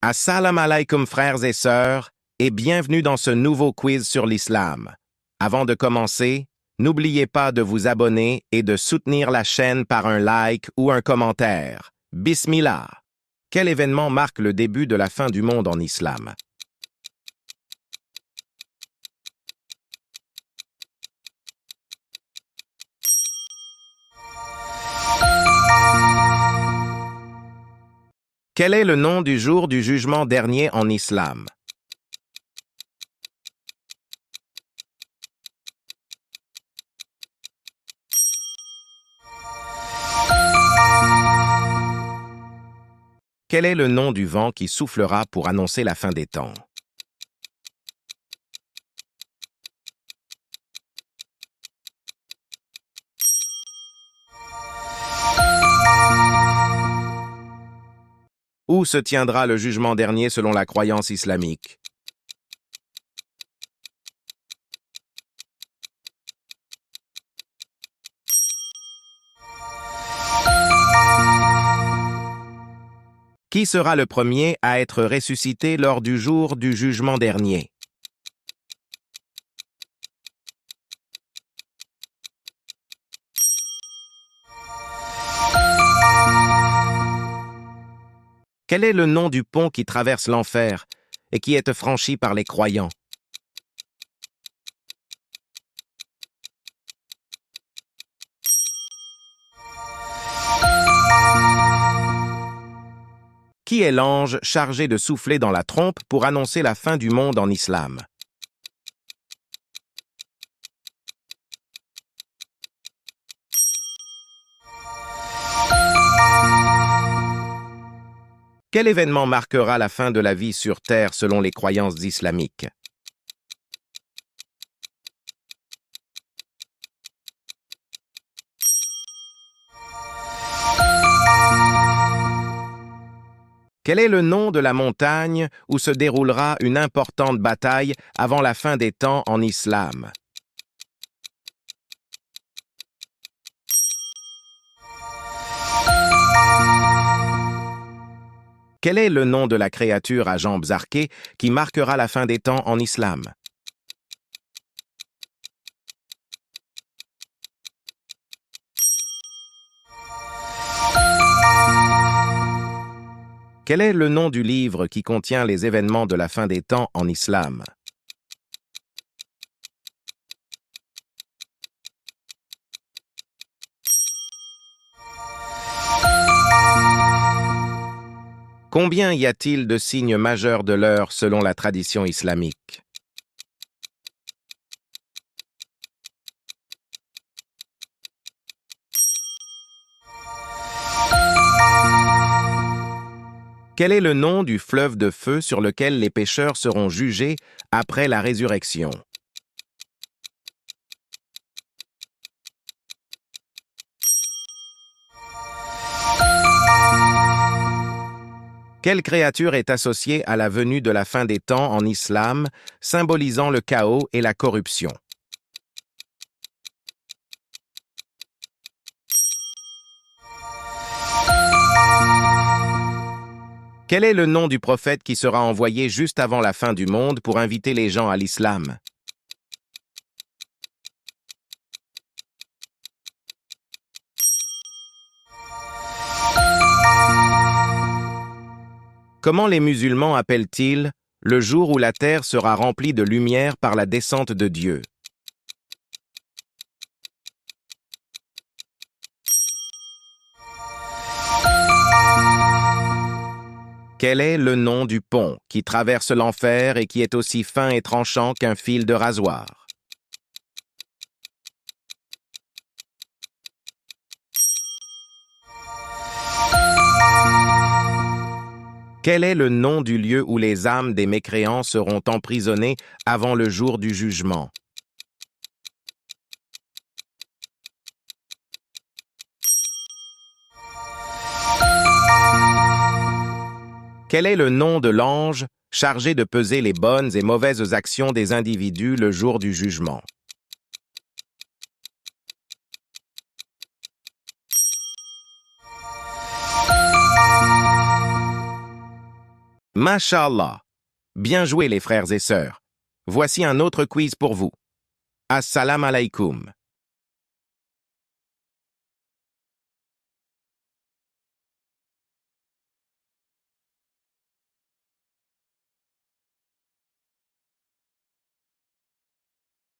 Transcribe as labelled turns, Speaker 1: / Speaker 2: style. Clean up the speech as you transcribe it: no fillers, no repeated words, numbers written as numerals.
Speaker 1: Assalamu alaikum frères et sœurs, et bienvenue dans ce nouveau quiz sur l'islam. Avant de commencer, n'oubliez pas de vous abonner et de soutenir la chaîne par un like ou un commentaire. Bismillah. Quel événement marque le début de la fin du monde en islam? Quel est le nom du jour du jugement dernier en islam? Quel est le nom du vent qui soufflera pour annoncer la fin des temps? Où se tiendra le jugement dernier selon la croyance islamique? Qui sera le premier à être ressuscité lors du jour du jugement dernier? Quel est le nom du pont qui traverse l'enfer et qui est franchi par les croyants? Qui est l'ange chargé de souffler dans la trompe pour annoncer la fin du monde en islam? Quel événement marquera la fin de la vie sur Terre selon les croyances islamiques? Quel est le nom de la montagne où se déroulera une importante bataille avant la fin des temps en islam? Quel est le nom de la créature à jambes arquées qui marquera la fin des temps en islam? Quel est le nom du livre qui contient les événements de la fin des temps en islam? Combien y a-t-il de signes majeurs de l'heure selon la tradition islamique? Quel est le nom du fleuve de feu sur lequel les pécheurs seront jugés après la résurrection? Quelle créature est associée à la venue de la fin des temps en islam, symbolisant le chaos et la corruption? Quel est le nom du prophète qui sera envoyé juste avant la fin du monde pour inviter les gens à l'islam? Comment les musulmans appellent-ils le jour où la terre sera remplie de lumière par la descente de Dieu? Quel est le nom du pont qui traverse l'enfer et qui est aussi fin et tranchant qu'un fil de rasoir? Quel est le nom du lieu où les âmes des mécréants seront emprisonnées avant le jour du jugement? Quel est le nom de l'ange chargé de peser les bonnes et mauvaises actions des individus le jour du jugement? Mashallah. Bien joué les frères et sœurs. Voici un autre quiz pour vous. Assalamu alaikum.